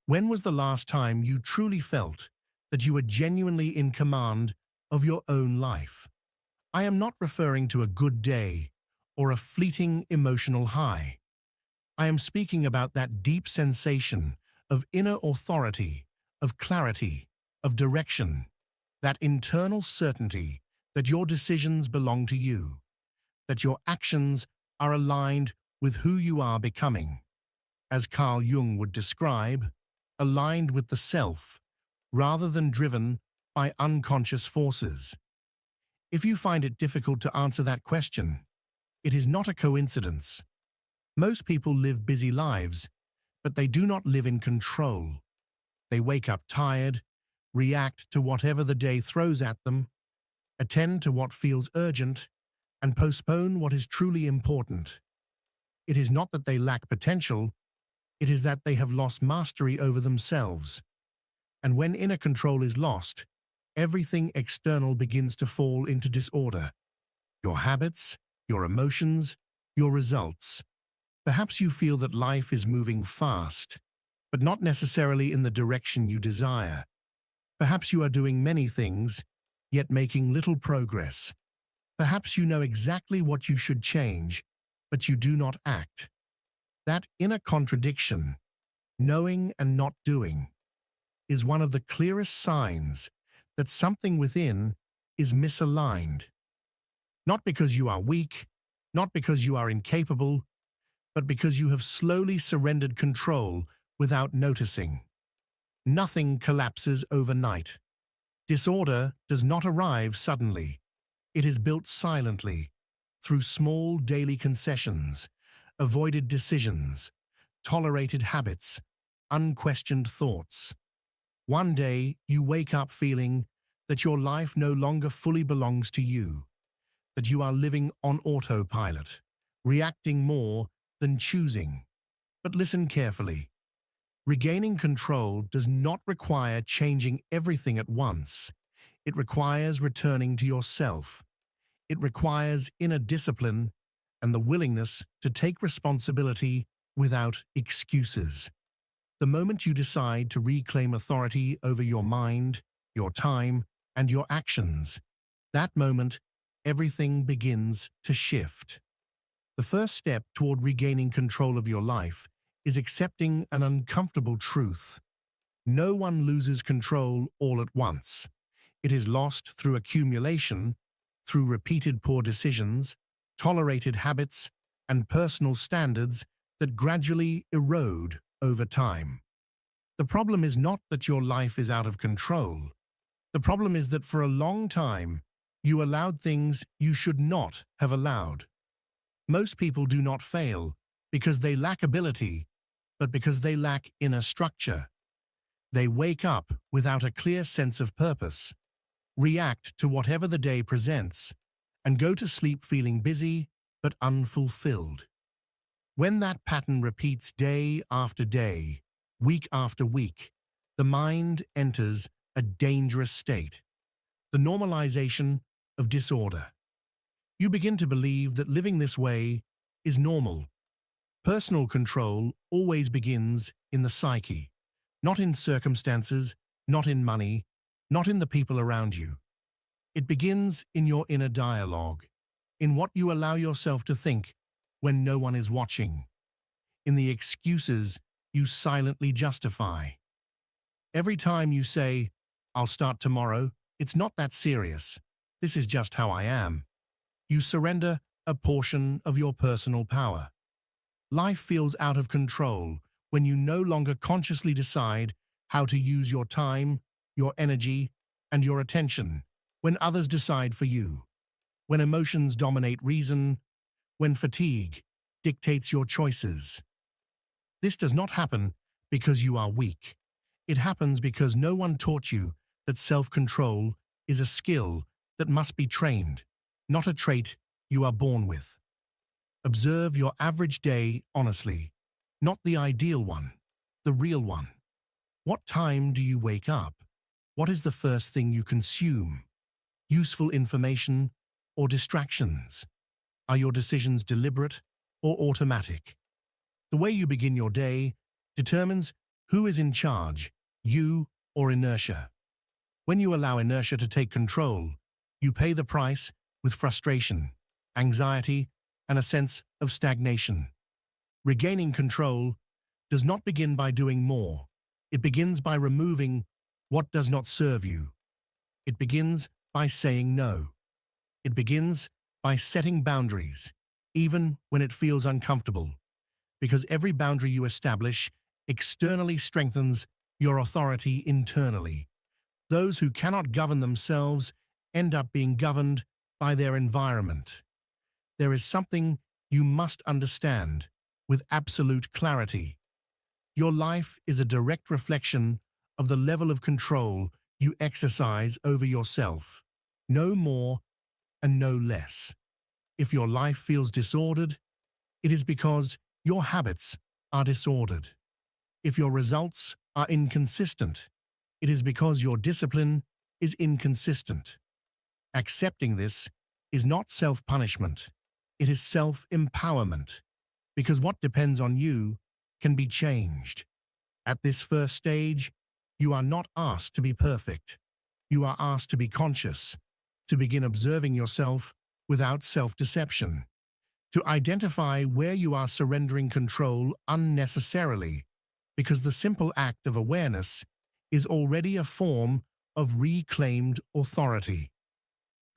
When was the last time you truly felt that you were genuinely in command of your own life? I am not referring to a good day or a fleeting emotional high. I am speaking about that deep sensation of inner authority, of clarity, of direction, that internal certainty that your decisions belong to you, that your actions are aligned with who you are becoming. As Carl Jung would describe, aligned with the self, rather than driven by unconscious forces. If you find it difficult to answer that question, it is not a coincidence. Most people live busy lives, but they do not live in control. They wake up tired, react to whatever the day throws at them, attend to what feels urgent, and postpone what is truly important. It is not that they lack potential, it is that they have lost mastery over themselves. And when inner control is lost, everything external begins to fall into disorder. Your habits, your emotions, your results. Perhaps you feel that life is moving fast, but not necessarily in the direction you desire. Perhaps you are doing many things, yet making little progress. Perhaps you know exactly what you should change, but you do not act. That inner contradiction, knowing and not doing, is one of the clearest signs that something within is misaligned. Not because you are weak, not because you are incapable, but because you have slowly surrendered control without noticing. Nothing collapses overnight. Disorder does not arrive suddenly. It is built silently, through small daily concessions, avoided decisions, tolerated habits, unquestioned thoughts. One day, you wake up feeling that your life no longer fully belongs to you, that you are living on autopilot, reacting more than choosing. But listen carefully. Regaining control does not require changing everything at once. It requires returning to yourself. It requires inner discipline and the willingness to take responsibility without excuses. The moment you decide to reclaim authority over your mind, your time, and your actions, that moment, everything begins to shift. The first step toward regaining control of your life is accepting an uncomfortable truth. No one loses control all at once. It is lost through accumulation, through repeated poor decisions, tolerated habits, and personal standards that gradually erode over time. The problem is not that your life is out of control. The problem is that for a long time, you allowed things you should not have allowed. Most people do not fail because they lack ability, but because they lack inner structure. They wake up without a clear sense of purpose, react to whatever the day presents, and go to sleep feeling busy but unfulfilled. When that pattern repeats day after day, week after week, the mind enters a dangerous state, the normalization of disorder. You begin to believe that living this way is normal. Personal control always begins in the psyche, not in circumstances, not in money, not in the people around you. It begins in your inner dialogue, in what you allow yourself to think when no one is watching, in the excuses you silently justify. Every time you say, "I'll start tomorrow," it's not that serious. This is just how I am. You surrender a portion of your personal power. Life feels out of control when you no longer consciously decide how to use your time, your energy, and your attention, when others decide for you, when emotions dominate reason, when fatigue dictates your choices. This does not happen because you are weak. It happens because no one taught you that self-control is a skill that must be trained, not a trait you are born with. Observe your average day honestly, not the ideal one, the real one. What time do you wake up? What is the first thing you consume? Useful information or distractions? Are your decisions deliberate or automatic? The way you begin your day determines Who is in charge, you or inertia? When you allow inertia to take control, you pay the price with frustration, anxiety, and a sense of stagnation. Regaining control does not begin by doing more. It begins by removing what does not serve you. It begins by saying no. It begins by setting boundaries, even when it feels uncomfortable, because every boundary you establish externally strengthens your authority internally. Those who cannot govern themselves end up being governed by their environment. There is something you must understand with absolute clarity. Your life is a direct reflection of the level of control you exercise over yourself. No more and no less. If your life feels disordered, it is because your habits are disordered. If your results are inconsistent, it is because your discipline is inconsistent. Accepting this is not self-punishment. It is self-empowerment, because what depends on you can be changed. At this first stage, you are not asked to be perfect. You are asked to be conscious, to begin observing yourself without self-deception, to identify where you are surrendering control unnecessarily, because the simple act of awareness is already a form of reclaimed authority.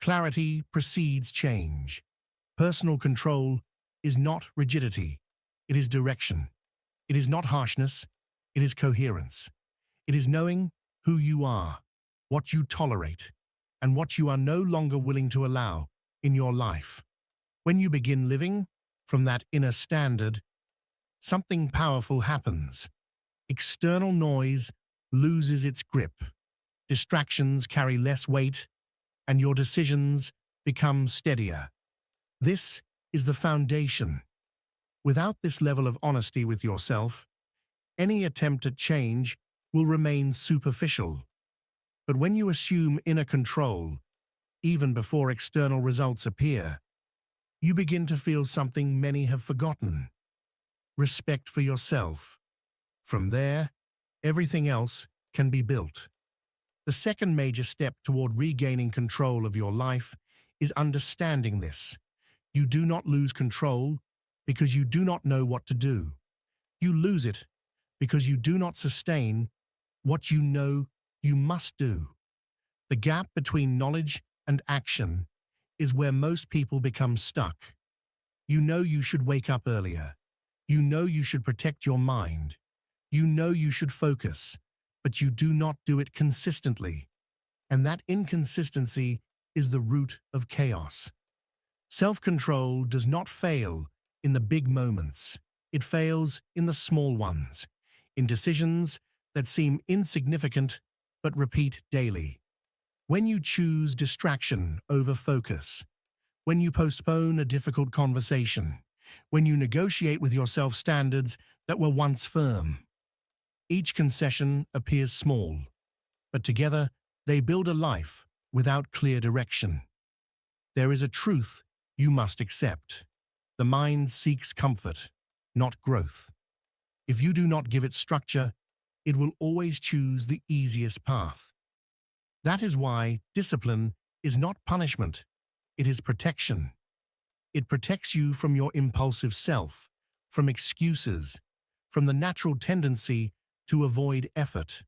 Clarity precedes change. Personal control is not rigidity. It is direction. It is not harshness. It is coherence. It is knowing who you are, what you tolerate, and what you are no longer willing to allow in your life. When you begin living from that inner standard, something powerful happens. External noise loses its grip. Distractions carry less weight, and your decisions become steadier. This is the foundation. Without this level of honesty with yourself, any attempt at change will remain superficial. But when you assume inner control, even before external results appear, you begin to feel something many have forgotten: respect for yourself. From there, everything else can be built. The second major step toward regaining control of your life is understanding this. You do not lose control because you do not know what to do. You lose it because you do not sustain what you know you must do. The gap between knowledge and action is where most people become stuck. You know you should wake up earlier. You know you should protect your mind. You know you should focus, but you do not do it consistently. And that inconsistency is the root of chaos. Self-control does not fail in the big moments. It fails in the small ones, in decisions that seem insignificant but repeat daily. When you choose distraction over focus, when you postpone a difficult conversation, when you negotiate with yourself standards that were once firm, each concession appears small, but together they build a life without clear direction. There is a truth you must accept. The mind seeks comfort, not growth. If you do not give it structure, it will always choose the easiest path. That is why discipline is not punishment, it is protection. It protects you from your impulsive self, from excuses, from the natural tendency to avoid effort.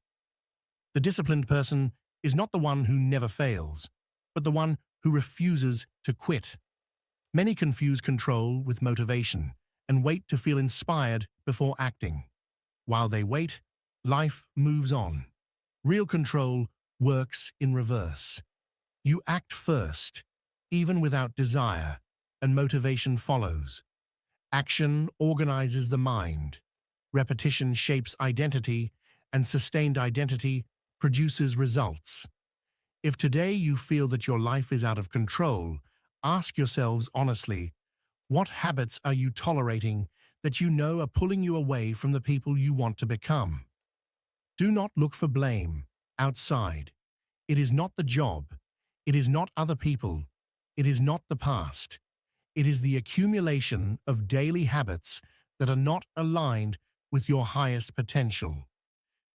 The disciplined person is not the one who never fails, but the one who refuses to quit. Many confuse control with motivation and wait to feel inspired before acting. While they wait, life moves on. Real control works in reverse. You act first, even without desire, and motivation follows. Action organizes the mind. Repetition shapes identity, and sustained identity produces results. If today you feel that your life is out of control, ask yourselves honestly, what habits are you tolerating that you know are pulling you away from the people you want to become? Do not look for blame outside. It is not the job. It is not other people. It is not the past. It is the accumulation of daily habits that are not aligned with your highest potential.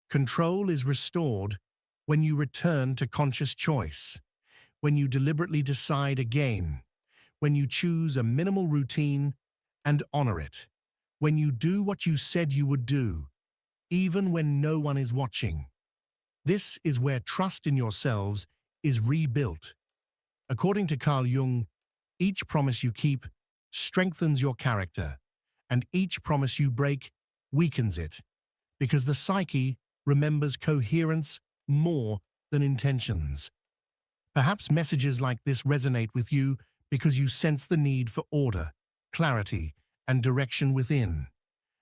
Control is restored when you return to conscious choice, when you deliberately decide again, when you choose a minimal routine and honor it, when you do what you said you would do, even when no one is watching. This is where trust in yourselves is rebuilt. According to Carl Jung, each promise you keep strengthens your character, and each promise you break weakens it, because the psyche remembers coherence more than intentions. Perhaps messages like this resonate with you because you sense the need for order, clarity, and direction within.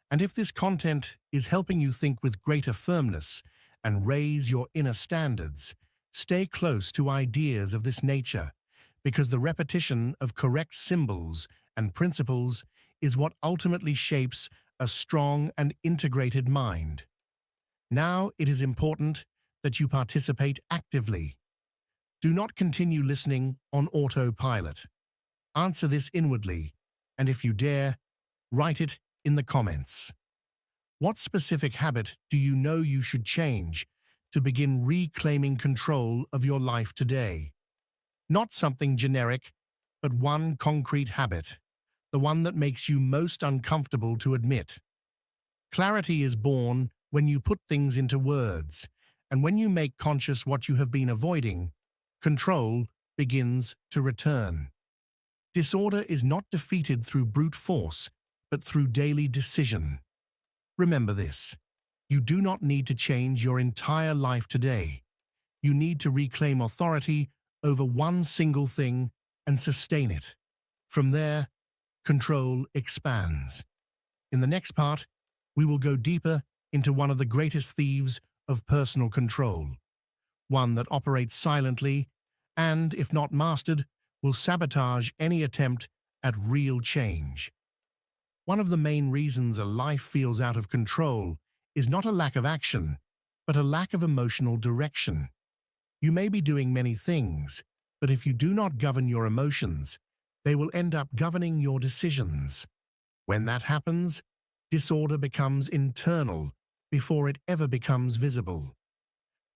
And if this content is helping you think with greater firmness and raise your inner standards, stay close to ideas of this nature, because the repetition of correct symbols and principles is what ultimately shapes a strong and integrated mind. Now it is important that you participate actively. Do not continue listening on autopilot. Answer this inwardly, and if you dare, write it in the comments. What specific habit do you know you should change to begin reclaiming control of your life today? Not something generic, but one concrete habit, the one that makes you most uncomfortable to admit. Clarity is born when you put things into words, and when you make conscious what you have been avoiding, control begins to return. Disorder is not defeated through brute force, but through daily decision. Remember this: you do not need to change your entire life today. You need to reclaim authority over one single thing and sustain it. From there, control expands. In the next part, we will go deeper into one of the greatest thieves of personal control, one that operates silently and, if not mastered, will sabotage any attempt at real change. One of the main reasons a life feels out of control is not a lack of action, but a lack of emotional direction. You may be doing many things, but if you do not govern your emotions, they will end up governing your decisions. When that happens, disorder becomes internal before it ever becomes visible.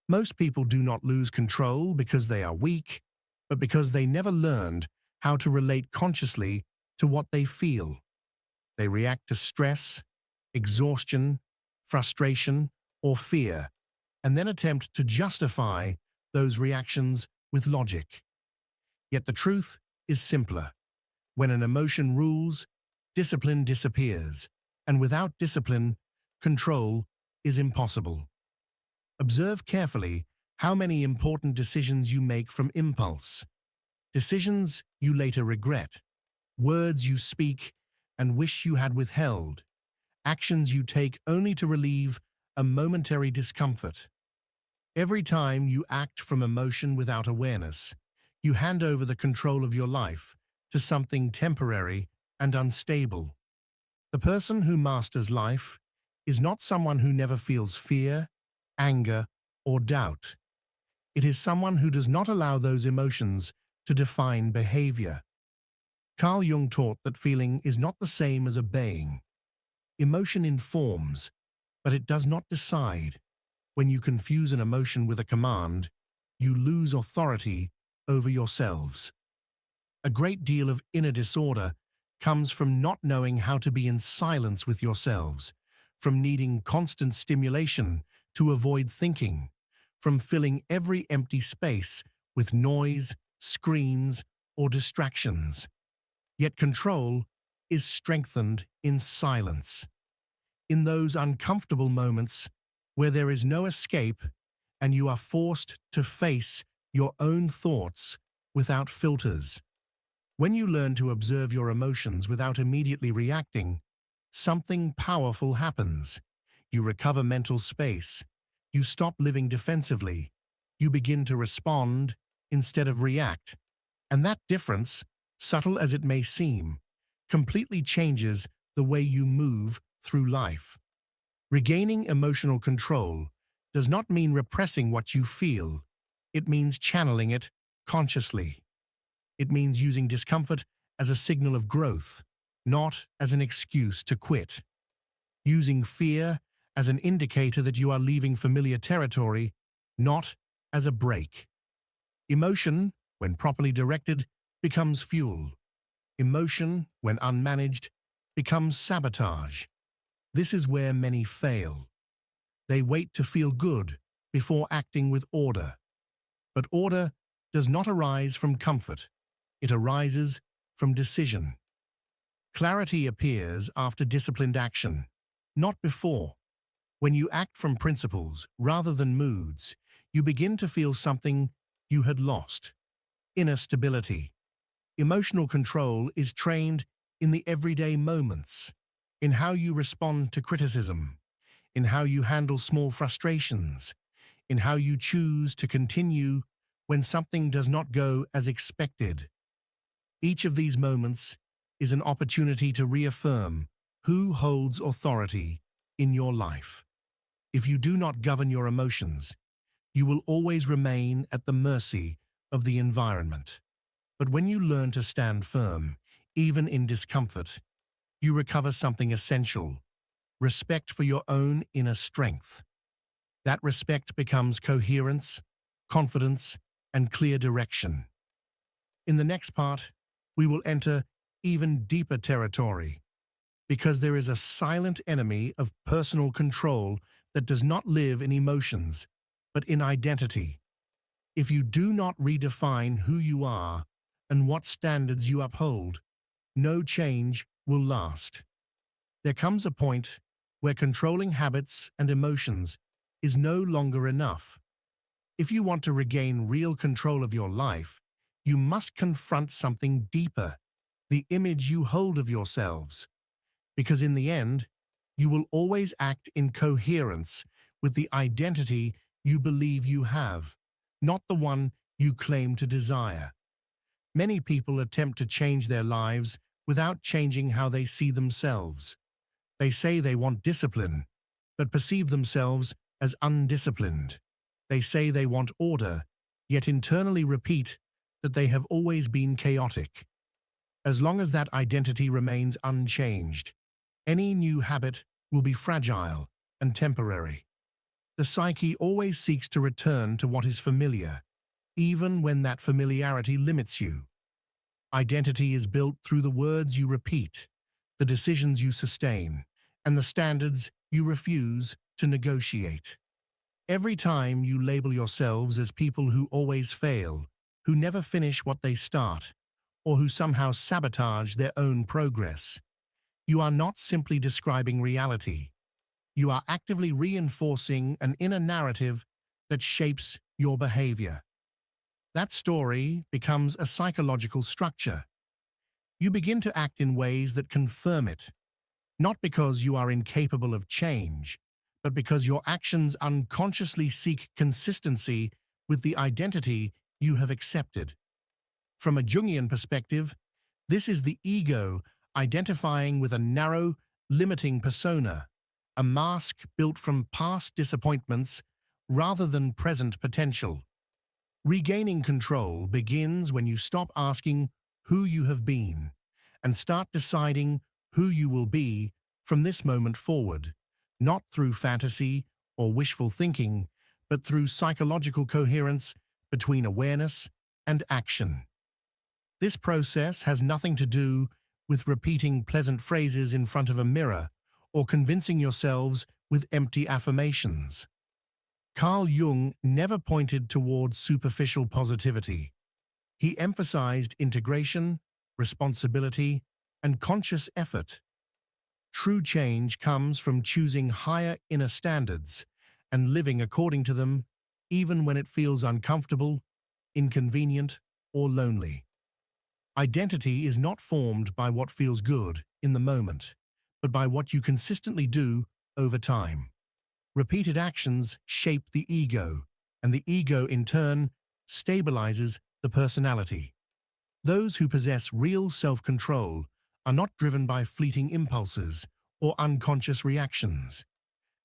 Most people do not lose control because they are weak, but because they never learned how to relate consciously to what they feel. They react to stress, exhaustion, frustration, or fear, and then attempt to justify those reactions with logic. Yet the truth is simpler. When an emotion rules, discipline disappears, and without discipline, control is impossible. Observe carefully how many important decisions you make from impulse. Decisions you later regret, words you speak and wish you had withheld, actions you take only to relieve a momentary discomfort. Every time you act from emotion without awareness, you hand over the control of your life to something temporary and unstable. The person who masters life is not someone who never feels fear, anger, or doubt. It is someone who does not allow those emotions to define behavior. Carl Jung taught that feeling is not the same as obeying. Emotion informs, but it does not decide. When you confuse an emotion with a command, you lose authority over yourselves. A great deal of inner disorder comes from not knowing how to be in silence with yourselves, from needing constant stimulation to avoid thinking, from filling every empty space with noise, screens, or distractions. Yet control is strengthened in silence. In those uncomfortable moments where there is no escape and you are forced to face your own thoughts without filters. When you learn to observe your emotions without immediately reacting, something powerful happens. You recover mental space. You stop living defensively. You begin to respond instead of react. And that difference, subtle as it may seem, completely changes the way you move through life. Regaining emotional control does not mean repressing what you feel. It means channeling it consciously. It means using discomfort as a signal of growth, not as an excuse to quit. Using fear as an indicator that you are leaving familiar territory, not as a break. Emotion, when properly directed, becomes fuel. Emotion, when unmanaged, becomes sabotage. This is where many fail. They wait to feel good before acting with order. But order does not arise from comfort. It arises from decision. Clarity appears after disciplined action, not before. When you act from principles rather than moods, you begin to feel something you had lost: inner stability. Emotional control is trained in the everyday moments, in how you respond to criticism, in how you handle small frustrations, in how you choose to continue when something does not go as expected. Each of these moments is an opportunity to reaffirm who holds authority in your life. If you do not govern your emotions, you will always remain at the mercy of the environment. But when you learn to stand firm, even in discomfort, you recover something essential: respect for your own inner strength. That respect becomes coherence, confidence, and clear direction. In the next part, we will enter even deeper territory, because there is a silent enemy of personal control that does not live in emotions, but in identity. If you do not redefine who you are and what standards you uphold, no change will last. There comes a point where controlling habits and emotions is no longer enough. If you want to regain real control of your life, you must confront something deeper: the image you hold of yourselves. Because in the end, you will always act in coherence with the identity you believe you have, not the one you claim to desire. Many people attempt to change their lives without changing how they see themselves. They say they want discipline, but perceive themselves as undisciplined. They say they want order, yet internally repeat that they have always been chaotic. As long as that identity remains unchanged, any new habit will be fragile and temporary. The psyche always seeks to return to what is familiar, even when that familiarity limits you. Identity is built through the words you repeat, the decisions you sustain, and the standards you refuse to negotiate. Every time you label yourselves as people who always fail, who never finish what they start, or who somehow sabotage their own progress, you are not simply describing reality. You are actively reinforcing an inner narrative that shapes your behavior. That story becomes a psychological structure. You begin to act in ways that confirm it, not because you are incapable of change, but because your actions unconsciously seek consistency with the identity you have accepted. From a Jungian perspective, this is the ego identifying with a narrow, limiting persona, a mask built from past disappointments rather than present potential. Regaining control begins when you stop asking who you have been and start deciding who you will be from this moment forward, not through fantasy or wishful thinking, but through psychological coherence between awareness and action. This process has nothing to do with repeating pleasant phrases in front of a mirror or convincing yourselves with empty affirmations. Carl Jung never pointed towards superficial positivity. He emphasized integration, responsibility, and conscious effort. True change comes from choosing higher inner standards and living according to them, even when it feels uncomfortable, inconvenient, or lonely. Identity is not formed by what feels good in the moment, but by what you consistently do over time. Repeated actions shape the ego, and the ego, in turn, stabilizes the personality. Those who possess real self-control are not driven by fleeting impulses or unconscious reactions.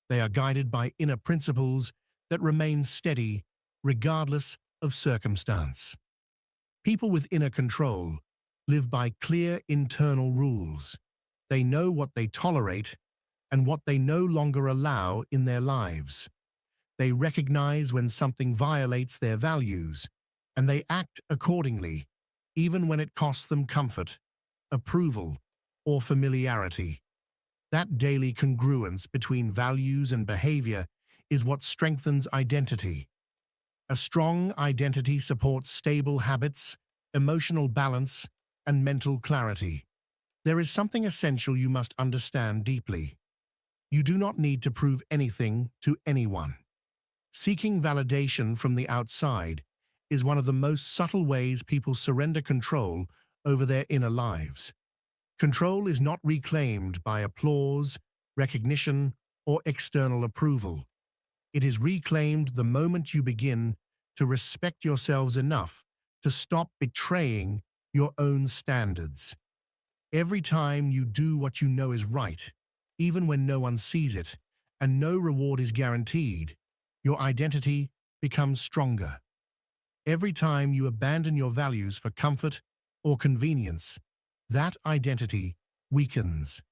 They are guided by inner principles that remain steady regardless of circumstance. People with inner control live by clear internal rules. They know what they tolerate and what they no longer allow in their lives. They recognize when something violates their values, and they act accordingly, even when it costs them comfort, approval, or familiarity. That daily congruence between values and behavior is what strengthens identity. A strong identity supports stable habits, emotional balance, and mental clarity. There is something essential you must understand deeply. You do not need to prove anything to anyone. Seeking validation from the outside is one of the most subtle ways people surrender control over their inner lives. Control is not reclaimed by applause, recognition, or external approval. It is reclaimed the moment you begin to respect yourselves enough to stop betraying your own standards. Every time you do what you know is right, even when no one sees it and no reward is guaranteed, your identity becomes stronger. Every time you abandon your values for comfort or convenience, that identity weakens.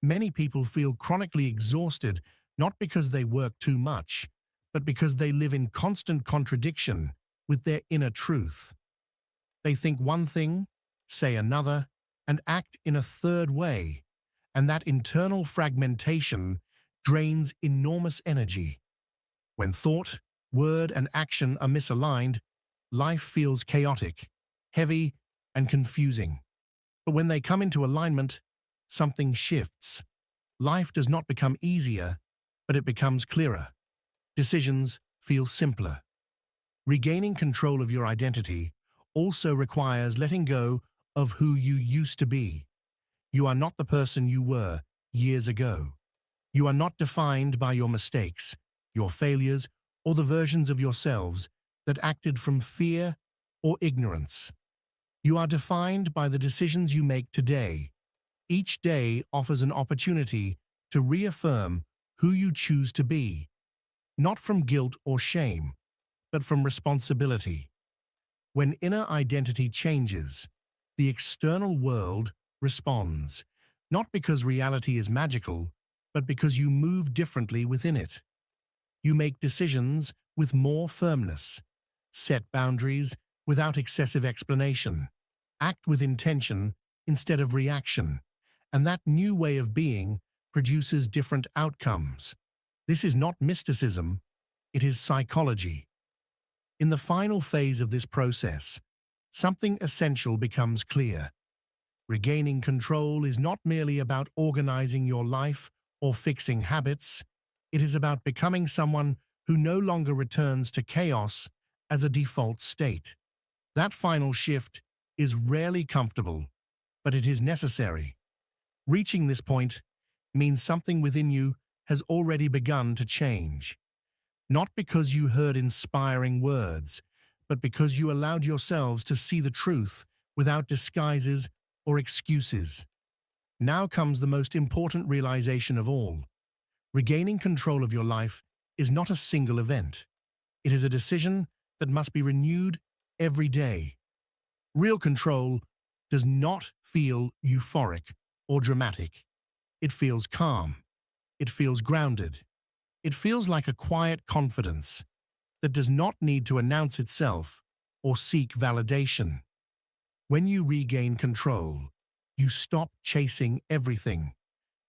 Many people feel chronically exhausted not because they work too much, but because they live in constant contradiction with their inner truth. They think one thing, say another, and act in a third way, and that internal fragmentation drains enormous energy. When thought, word, and action are misaligned, life feels chaotic, heavy, and confusing. But when they come into alignment, something shifts. Life does not become easier, but it becomes clearer. Decisions feel simpler. Regaining control of your identity also requires letting go of who you used to be. You are not the person you were years ago. You are not defined by your mistakes, your failures, or the versions of yourselves that acted from fear or ignorance. You are defined by the decisions you make today. Each day offers an opportunity to reaffirm who you choose to be, not from guilt or shame, but from responsibility. When inner identity changes, the external world responds, not because reality is magical, but because you move differently within it. You make decisions with more firmness, set boundaries without excessive explanation, act with intention instead of reaction, and that new way of being produces different outcomes. This is not mysticism, it is psychology. In the final phase of this process, something essential becomes clear. Regaining control is not merely about organizing your life or fixing habits. It is about becoming someone who no longer returns to chaos as a default state. That final shift is rarely comfortable, but it is necessary. Reaching this point means something within you has already begun to change. Not because you heard inspiring words, but because you allowed yourselves to see the truth without disguises or excuses. Now comes the most important realization of all. Regaining control of your life is not a single event. It is a decision that must be renewed every day. Real control does not feel euphoric or dramatic. It feels calm. It feels grounded. It feels like a quiet confidence that does not need to announce itself or seek validation. When you regain control, you stop chasing everything.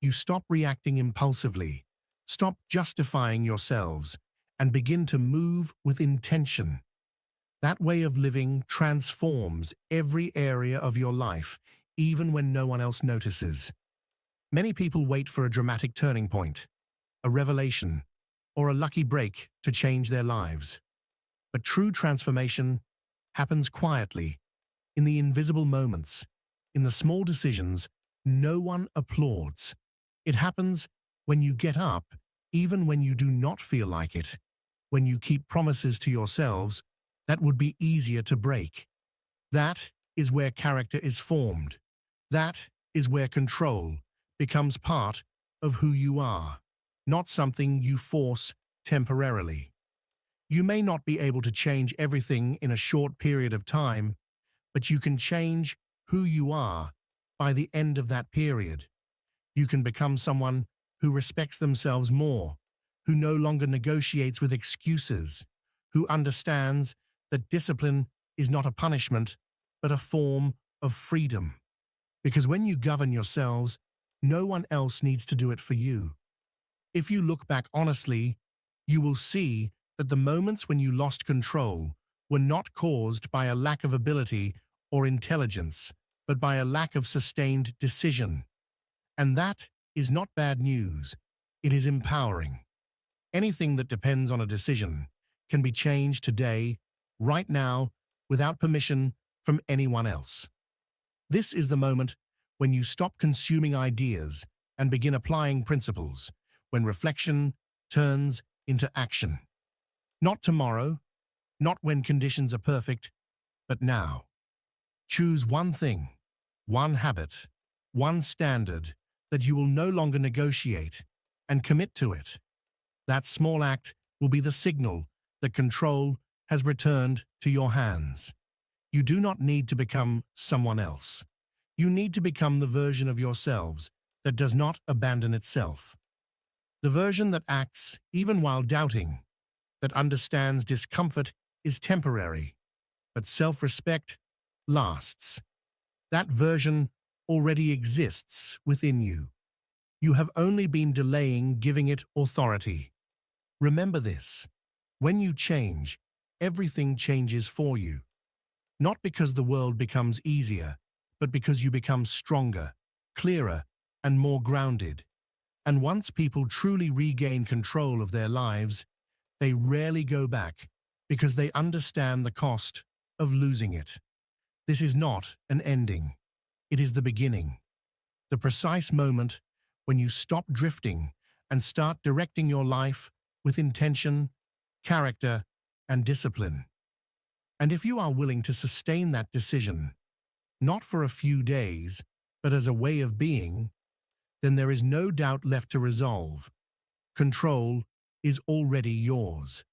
You stop reacting impulsively, stop justifying yourselves, and begin to move with intention. That way of living transforms every area of your life, even when no one else notices. Many people wait for a dramatic turning point, a revelation, or a lucky break to change their lives. But true transformation happens quietly, in the invisible moments, in the small decisions no one applauds. It happens when you get up, even when you do not feel like it, when you keep promises to yourselves that would be easier to break. That is where character is formed. That is where control becomes part of who you are, not something you force temporarily. You may not be able to change everything in a short period of time, but you can change who you are by the end of that period. You can become someone who respects themselves more, who no longer negotiates with excuses, who understands that discipline is not a punishment, but a form of freedom. Because when you govern yourselves, no one else needs to do it for you. If you look back honestly, you will see that the moments when you lost control were not caused by a lack of ability or intelligence, but by a lack of sustained decision. And that is not bad news. It is empowering. Anything that depends on a decision can be changed today, right now, without permission from anyone else. This is the moment when you stop consuming ideas and begin applying principles, when reflection turns into action. Not tomorrow, not when conditions are perfect, but now. Choose one thing, one habit, one standard that you will no longer negotiate, and commit to it. That small act will be the signal that control has returned to your hands. You do not need to become someone else. You need to become the version of yourselves that does not abandon itself. The version that acts even while doubting, that understands discomfort is temporary, but self-respect lasts. That version already exists within you. You have only been delaying giving it authority. Remember this: when you change, everything changes for you. Not because the world becomes easier, but because you become stronger, clearer, and more grounded. And once people truly regain control of their lives, they rarely go back because they understand the cost of losing it. This is not an ending. It is the beginning. The precise moment when you stop drifting and start directing your life with intention, character, and discipline. And if you are willing to sustain that decision, not for a few days, but as a way of being, then there is no doubt left to resolve. Control is already yours.